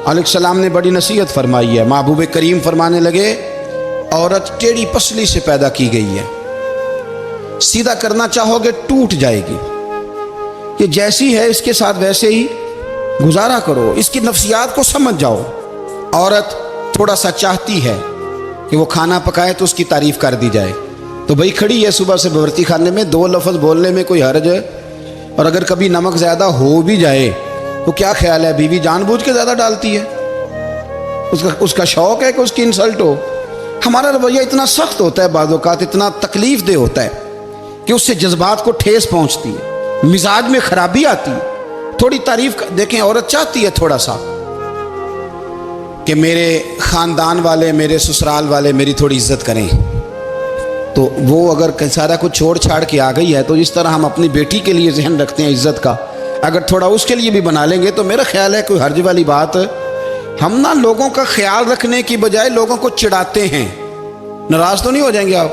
علیہ السلام نے بڑی نصیحت فرمائی ہے. محبوب کریم فرمانے لگے عورت ٹیڑھی پسلی سے پیدا کی گئی ہے, سیدھا کرنا چاہو گے ٹوٹ جائے گی. یہ جیسی ہے اس کے ساتھ ویسے ہی گزارا کرو, اس کی نفسیات کو سمجھ جاؤ. عورت تھوڑا سا چاہتی ہے کہ وہ کھانا پکائے تو اس کی تعریف کر دی جائے, تو بھائی کھڑی ہے صبح سے باورچی خانے میں, 2 لفظ بولنے میں کوئی حرج ہے؟ اور اگر کبھی نمک زیادہ ہو بھی جائے تو کیا خیال ہے, بیوی جان بوجھ کے زیادہ ڈالتی ہے؟ اس کا شوق ہے کہ اس کی انسلٹ ہو. ہمارا رویہ اتنا سخت ہوتا ہے, بعض اوقات اتنا تکلیف دہ ہوتا ہے کہ اس سے جذبات کو ٹھیس پہنچتی ہے, مزاج میں خرابی آتی ہے. تھوڑی تعریف دیکھیں, عورت چاہتی ہے تھوڑا سا کہ میرے خاندان والے, میرے سسرال والے میری تھوڑی عزت کریں, تو وہ اگر سارا کچھ چھوڑ چھاڑ کے آ گئی ہے تو جس طرح ہم اپنی بیٹی کے لیے ذہن رکھتے ہیں عزت کا, اگر تھوڑا اس کے لیے بھی بنا لیں گے تو میرا خیال ہے کوئی حرج والی بات. ہم نا لوگوں کا خیال رکھنے کی بجائے لوگوں کو چڑھاتے ہیں. ناراض تو نہیں ہو جائیں گے آپ؟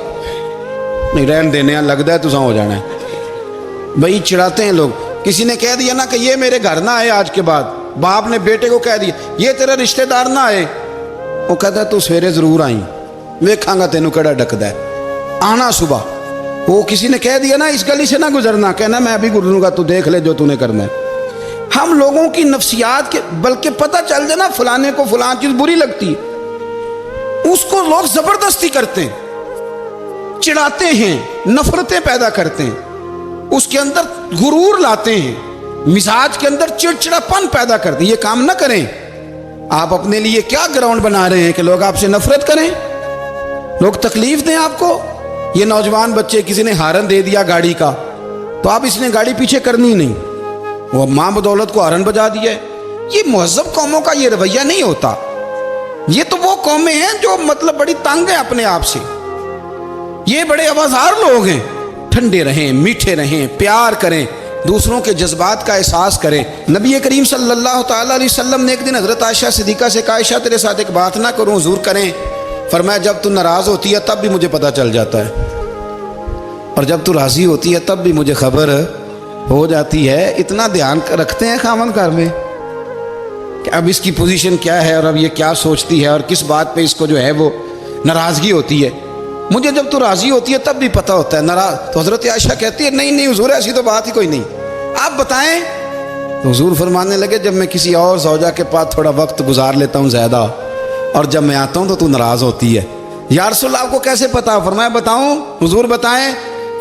نہیں, رہن دینے ہیں, لگتا ہے تو ہو جانا ہے بھائی. چڑھاتے ہیں لوگ. کسی نے کہہ دیا نا کہ یہ میرے گھر نہ آئے آج کے بعد, باپ نے بیٹے کو کہہ دیا یہ تیرا رشتہ دار نہ آئے, وہ کہتا ہے تو سویرے ضرور آئیں, ویکھاں گا تینوں کیڑا ڈکدا ہے, آنا صبح. وہ کسی نے کہہ دیا نا اس گلی سے نہ گزرنا, کہنا میں ابھی گزروں گا, تو دیکھ لے جو تو نے کرنا ہے. ہم لوگوں کی نفسیات کے, بلکہ پتہ چل جائے نا فلانے کو فلاں چیز بری لگتی ہے, اس کو لوگ زبردستی کرتے ہیں, چڑھاتے ہیں, نفرتیں پیدا کرتے ہیں, اس کے اندر غرور لاتے ہیں, مزاج کے اندر چڑچڑاپن پیدا کرتے ہیں. یہ کام نہ کریں. آپ اپنے لیے کیا گراؤنڈ بنا رہے ہیں کہ لوگ آپ سے نفرت کریں, لوگ تکلیف دیں آپ کو. یہ نوجوان بچے, کسی نے ہارن دے دیا گاڑی کا, تو آپ اس نے گاڑی پیچھے کرنی نہیں, وہ ماں بدولت کو ہارن بجا دیا ہے. یہ مہذب قوموں کا یہ رویہ نہیں ہوتا. یہ تو وہ قومیں ہیں جو مطلب بڑی تنگ ہیں اپنے آپ سے. یہ بڑے آوازار لوگ ہیں. ٹھنڈے رہیں, میٹھے رہیں, پیار کریں, دوسروں کے جذبات کا احساس کریں. نبی کریم صلی اللہ تعالیٰ علیہ وسلم نے ایک دن حضرت عائشہ صدیقہ سے کہا, عائشہ تیرے ساتھ ایک بات نہ کروں, حضور کریں. فرمایا جب تو ناراض ہوتی ہے تب بھی مجھے پتہ چل جاتا ہے, اور جب تو راضی ہوتی ہے تب بھی مجھے خبر ہو جاتی ہے. اتنا دھیان رکھتے ہیں خاوند گھر میں کہ اب اس کی پوزیشن کیا ہے, اور اب یہ کیا سوچتی ہے, اور کس بات پہ اس کو جو ہے وہ ناراضگی ہوتی ہے. مجھے جب تو راضی ہوتی ہے تب بھی پتہ ہوتا ہے. ناراض تو حضرت عائشہ کہتی ہے نہیں نہیں حضور ایسی تو بات ہی کوئی نہیں, آپ بتائیں. تو حضور فرمانے لگے جب میں کسی اور زوجہ کے پاس تھوڑا وقت گزار لیتا ہوں زیادہ, اور جب میں آتا ہوں تو ناراض ہوتی ہے. یا رسول اللہ آپ کو کیسے پتا؟ فرمایا بتاؤں حضور بتائیں.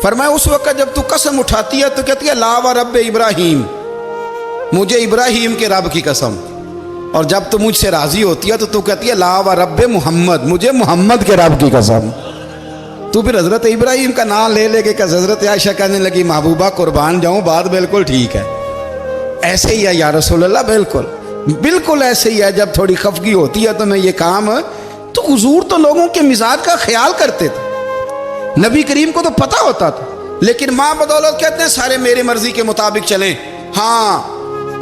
فرمایا اس وقت جب تو قسم اٹھاتی ہے تو کہتی ہے لا و رب ابراہیم, مجھے ابراہیم کے رب کی قسم. اور جب تو مجھ سے راضی ہوتی ہے تو کہتی ہے لا و رب محمد, مجھے محمد کے رب کی قسم. تو پھر حضرت ابراہیم کا نام لے لے کے حضرت عائشہ کہنے لگی محبوبہ قربان جاؤں, بات بالکل ٹھیک ہے. ایسے ہی ہے یا رسول اللہ, بالکل بالکل ایسے ہی ہے. جب تھوڑی خفگی ہوتی ہے تو میں یہ کام, تو حضور تو لوگوں کے مزاج کا خیال کرتے تھے. نبی کریم کو تو پتہ ہوتا تھا, لیکن ماں بدولت کہتے ہیں سارے میری مرضی کے مطابق چلیں. ہاں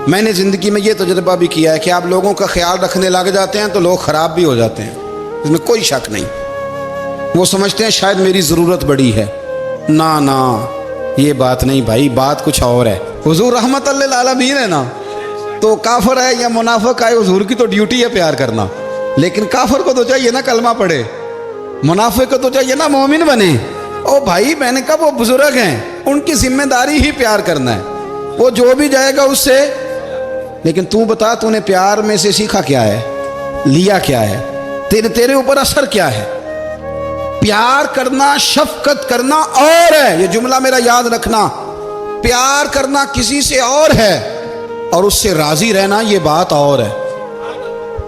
میں نے زندگی میں یہ تجربہ بھی کیا ہے کہ آپ لوگوں کا خیال رکھنے لگ جاتے ہیں تو لوگ خراب بھی ہو جاتے ہیں, اس میں کوئی شک نہیں. وہ سمجھتے ہیں شاید میری ضرورت بڑی ہے. نا یہ بات نہیں بھائی, بات کچھ اور ہے. حضور رحمت للعالمین ہے نا, تو کافر ہے یا منافق ہے, حضور کی تو ڈیوٹی ہے پیار کرنا. لیکن کافر کو تو چاہیے نا کلمہ پڑھے, منافق کو تو چاہیے نا مومن بنے. او بھائی میں نے کہا وہ بزرگ ہیں, ان کی ذمہ داری ہی پیار کرنا ہے, وہ جو بھی جائے گا اس سے. لیکن تو بتا تو نے پیار میں سے سیکھا کیا ہے, لیا کیا ہے, تیرے اوپر اثر کیا ہے. پیار کرنا, شفقت کرنا اور ہے, یہ جملہ میرا یاد رکھنا. پیار کرنا کسی سے اور ہے, اور اس سے راضی رہنا یہ بات اور ہے.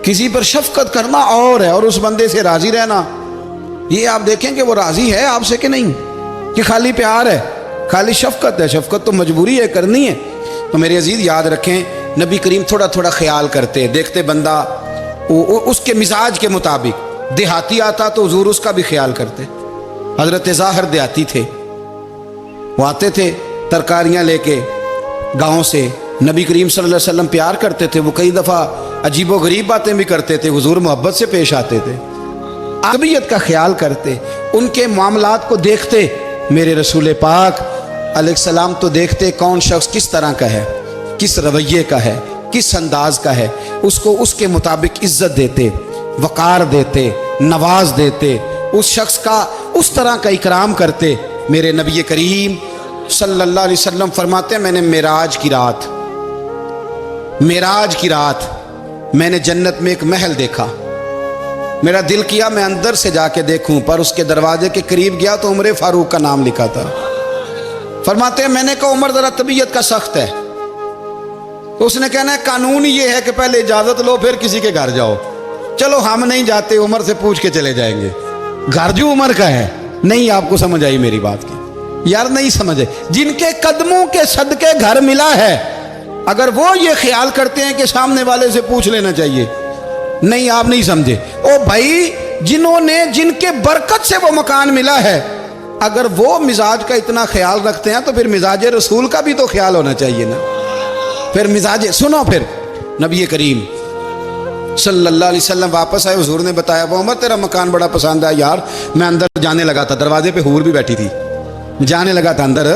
کسی پر شفقت کرنا اور ہے, اور اس بندے سے راضی رہنا. یہ آپ دیکھیں کہ وہ راضی ہے آپ سے کہ نہیں, کہ خالی پیار ہے, خالی شفقت ہے. شفقت تو مجبوری ہے, کرنی ہے. تو میرے عزیز یاد رکھیں نبی کریم تھوڑا تھوڑا خیال کرتے, دیکھتے بندہ اس کے مزاج کے مطابق. دیہاتی آتا تو حضور اس کا بھی خیال کرتے. حضرت ظاہر دیہاتی تھے, وہ آتے تھے ترکاریاں لے کے گاؤں سے. نبی کریم صلی اللہ علیہ وسلم پیار کرتے تھے. وہ کئی دفعہ عجیب و غریب باتیں بھی کرتے تھے, حضور محبت سے پیش آتے تھے, طبیعت کا خیال کرتے, ان کے معاملات کو دیکھتے. میرے رسول پاک علیہ السلام تو دیکھتے کون شخص کس طرح کا ہے, کس رویے کا ہے, کس انداز کا ہے. اس کو اس کے مطابق عزت دیتے، وقار دیتے، نواز دیتے، اس شخص کا اس طرح کا اکرام کرتے۔ میرے نبی کریم صلی اللہ علیہ وسلم فرماتے ہیں میں نے معراج کی رات میں نے جنت میں ایک محل دیکھا، میرا دل کیا میں اندر سے جا کے دیکھوں، پر اس کے دروازے کے قریب گیا تو عمر فاروق کا نام لکھا تھا۔ فرماتے ہیں میں نے کہا عمر ذرا طبیعت کا سخت ہے، تو اس نے کہنا ہے قانون یہ ہے کہ پہلے اجازت لو پھر کسی کے گھر جاؤ۔ چلو ہم نہیں جاتے، عمر سے پوچھ کے چلے جائیں گے، گھر جو عمر کا ہے۔ نہیں آپ کو سمجھ آئی میری بات کی؟ یار نہیں سمجھے، جن کے قدموں کے صدقے گھر ملا ہے، اگر وہ یہ خیال کرتے ہیں کہ سامنے والے سے پوچھ لینا چاہیے، نہیں آپ نہیں سمجھے۔ او بھائی جن کے برکت سے وہ مکان ملا ہے، اگر وہ مزاج کا اتنا خیال رکھتے ہیں تو پھر مزاج رسول کا بھی تو خیال ہونا چاہیے نا۔ پھر مزاج سنو، پھر نبی کریم صلی اللہ علیہ وسلم واپس آئے، حضور نے بتایا وہ عمر تیرا مکان بڑا پسند ہے یار، میں اندر جانے لگا تھا، دروازے پہ حور بھی بیٹھی تھی، جانے لگا تھا اندر،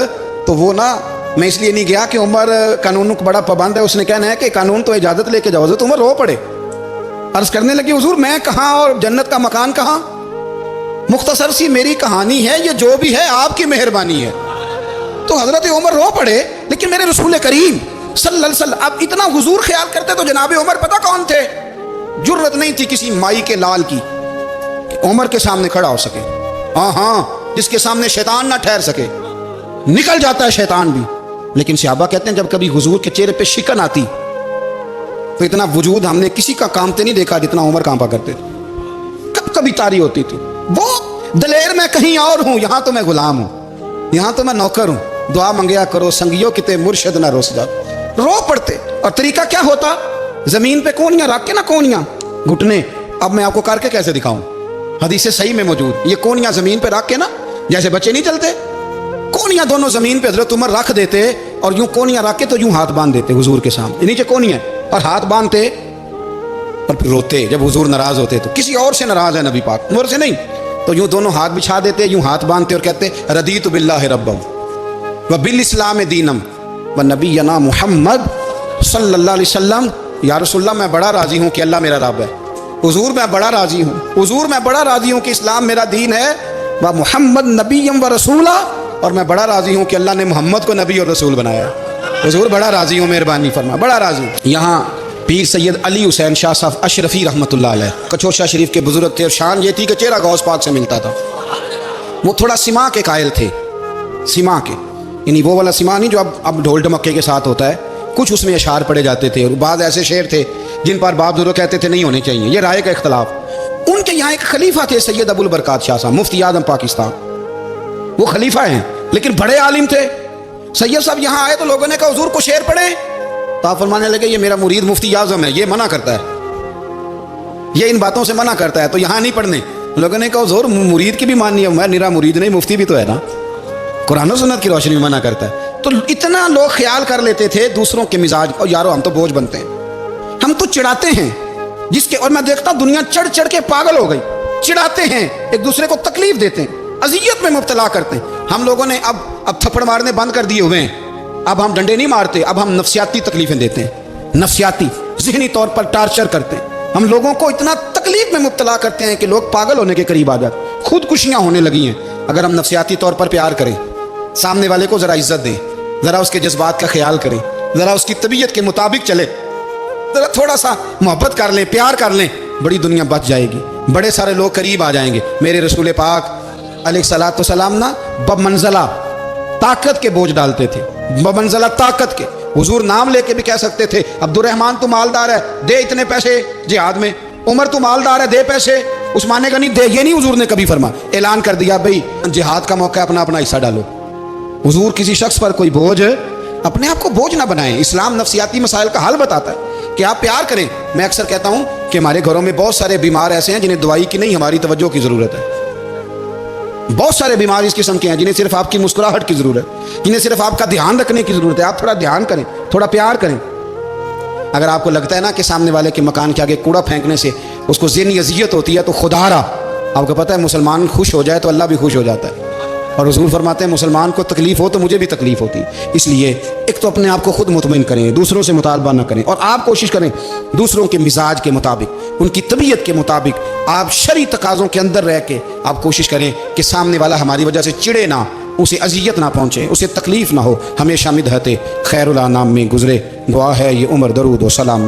تو وہ نا میں اس لیے نہیں گیا کہ عمر قانون کو بڑا پابند ہے، اس نے کہنا ہے کہ قانون تو اجازت لے کے جاؤ۔ حضرت عمر رو پڑے، عرض کرنے لگی حضور میں کہاں اور جنت کا مکان کہاں؟ مختصر سی میری کہانی ہے، یہ جو بھی ہے آپ کی مہربانی ہے۔ تو حضرت عمر رو پڑے، لیکن میرے رسول کریم صلی اللہ علیہ وسلم اب اتنا حضور خیال کرتے تو جناب عمر پتہ کون تھے؟ جرت نہیں تھی کسی مائی کے لال کی کہ عمر کے سامنے کھڑا ہو سکے، ہاں جس کے سامنے شیطان نہ ٹھہر سکے، نکل جاتا ہے شیطان بھی۔ لیکن صحابہ کہتے ہیں جب کبھی حضور کے چہرے پہ شکن آتی تو اتنا وجود ہم نے کسی کا کامتے نہیں دیکھا جتنا عمر کانپا کرتے تھے، کبھی تاری ہوتی تھی۔ وہ دلیر میں کہیں اور ہوں، یہاں تو میں غلام ہوں، یہاں تو میں نوکر ہوں، دعا منگیا کرو سنگیو کتے مرشد نہ روس جا۔ رو پڑتے، اور طریقہ کیا ہوتا؟ زمین پہ کونیاں رکھ کے نا، کونیاں گھٹنے، اب میں آپ کو کر کے کیسے دکھاؤں، حدیث صحیح میں موجود، یہ کونیاں زمین پہ رکھ کے نا، جیسے بچے نہیں چلتے، کونیاں دونوں زمین پہ حضرت عمر رکھ دیتے، اور یوں کونیاں رکھ کے تو یوں ہاتھ باندھ دیتے حضور کے سامنے، نیچے کونیاں اور ہاتھ باندھتے، اور پھر روتے جب حضور ناراض ہوتے تو کسی اور سے ناراض ہے نبی پاک، عمر سے نہیں، تو یوں دونوں ہاتھ بچھا دیتے، یوں ہاتھ باندھتے اور کہتے رضیت باللہ ربا وبالاسلام دینم ونبینا محمد صلی اللہ علیہ وسلم۔ یا رسول اللہ میں بڑا راضی ہوں کہ اللہ میرا رب ہے، حضور میں بڑا راضی ہوں، حضور میں بڑا راضی ہوں کہ اسلام میرا دین ہے، و محمد نبیم و رسولہ، اور میں بڑا راضی ہوں کہ اللہ نے محمد کو نبی اور رسول بنایا ہے۔ حضور بڑا راضی ہوں، مہربانی فرما، بڑا راضی ہوں۔ یہاں پیر سید علی حسین شاہ صاحب اشرفی رحمۃ اللہ علیہ کچھوشا شریف کے بزرگ تھے، اور شان یہ تھی کہ چہرہ غوث پاک سے ملتا تھا۔ وہ تھوڑا سما کے قائل تھے، سما کے، یعنی وہ والا سما نہیں جو اب ڈھول ڈمکے کے ساتھ ہوتا ہے، کچھ اس میں اشعار پڑے جاتے تھے، اور بعض ایسے شعر تھے جن پر باپ بزرگ کہتے تھے نہیں ہونے چاہیے، یہ رائے کا اختلاف۔ ان کے یہاں ایک خلیفہ تھے سید ابو البرکات شاہ صاحب، مفتی اعظم پاکستان، وہ خلیفہ ہیں لیکن بڑے عالم تھے۔ سید صاحب یہاں آئے تو لوگوں نے کہا حضور کو شعر پڑھیں، تو آپ فرمانے لگے یہ میرا مرید مفتی اعظم ہے، یہ منع کرتا ہے، یہ ان باتوں سے منع کرتا ہے، تو یہاں نہیں پڑھنے۔ لوگوں نے کہا حضور مرید کی بھی ماننی ہے، میں نرا مرید نہیں، مفتی بھی تو ہے نا، قرآن و سنت کی روشنی میں منع کرتا ہے۔ تو اتنا لوگ خیال کر لیتے تھے دوسروں کے مزاج، اور یارو ہم تو بوجھ بنتے ہیں، ہم تو چڑھاتے ہیں جس کے، اور میں دیکھتا دنیا چڑھ چڑھ کے پاگل ہو گئی، چڑھاتے ہیں ایک دوسرے کو تکلیف دیتے ہیں، اذیت میں مبتلا کرتے ہیں۔ ہم لوگوں نے اب تھپڑ مارنے بند کر دیے ہوئے ہیں، اب ہم ڈنڈے نہیں مارتے، اب ہم نفسیاتی تکلیفیں دیتے ہیں، نفسیاتی ذہنی طور پر ٹارچر کرتے ہیں، ہم لوگوں کو اتنا تکلیف میں مبتلا کرتے ہیں کہ لوگ پاگل ہونے کے قریب آ جاتے، خودکشیاں ہونے لگی ہیں۔ اگر ہم نفسیاتی طور پر پیار کریں، سامنے والے کو ذرا عزت دیں، ذرا اس کے جذبات کا خیال کریں، ذرا اس کی طبیعت کے مطابق چلے، ذرا تھوڑا سا محبت کر لیں، پیار کر لیں، بڑی دنیا بچ جائے گی، بڑے سارے لوگ قریب آ جائیں گے۔ میرے رسول پاک علیہ الصلوۃ والسلام نا بمنزلہ طاقت کے بوجھ ڈالتے تھے، بمنزلہ طاقت کے، حضور نام لے کے بھی کہہ سکتے تھے عبد الرحمن تو مالدار ہے دے اتنے پیسے جہاد میں، عمر تو مالدار ہے دے پیسے، عثمان غنی دے، یہ نہیں حضور نے کبھی فرمایا، اعلان کر دیا بھئی جہاد کا موقع اپنا اپنا حصہ ڈالو۔ حضور کسی شخص پر کوئی بوجھ، اپنے آپ کو بوجھ نہ بنائیں۔ اسلام نفسیاتی مسائل کا حل بتاتا ہے کہ آپ پیار کریں۔ میں اکثر کہتا ہوں کہ ہمارے گھروں میں بہت سارے بیمار ایسے ہیں جنہیں دوائی کی نہیں ہماری توجہ کی ضرورت ہے، بہت سارے بیمار اس قسم کے ہیں جنہیں صرف آپ کی مسکراہٹ کی ضرورت ہے، جنہیں صرف آپ کا دھیان رکھنے کی ضرورت ہے۔ آپ تھوڑا دھیان کریں، تھوڑا پیار کریں۔ اگر آپ کو لگتا ہے نا کہ سامنے والے کے مکان کے آگے کوڑا پھینکنے سے اس کو ذہنی اذیت ہوتی ہے، تو خدا را آپ کو پتہ ہے مسلمان خوش ہو جائے تو اللہ بھی خوش ہو جاتا ہے، اور حضور فرماتے ہیں مسلمان کو تکلیف ہو تو مجھے بھی تکلیف ہوتی ہے۔ اس لیے ایک تو اپنے آپ کو خود مطمئن کریں، دوسروں سے مطالبہ نہ کریں، اور آپ کوشش کریں دوسروں کے مزاج کے مطابق، ان کی طبیعت کے مطابق آپ شرعی تقاضوں کے اندر رہ کے آپ کوشش کریں کہ سامنے والا ہماری وجہ سے چڑے نہ، اسے اذیت نہ پہنچے، اسے تکلیف نہ ہو، ہمیشہ مدحت خیر الانام میں گزرے۔ دعا ہے یہ عمر درود و سلام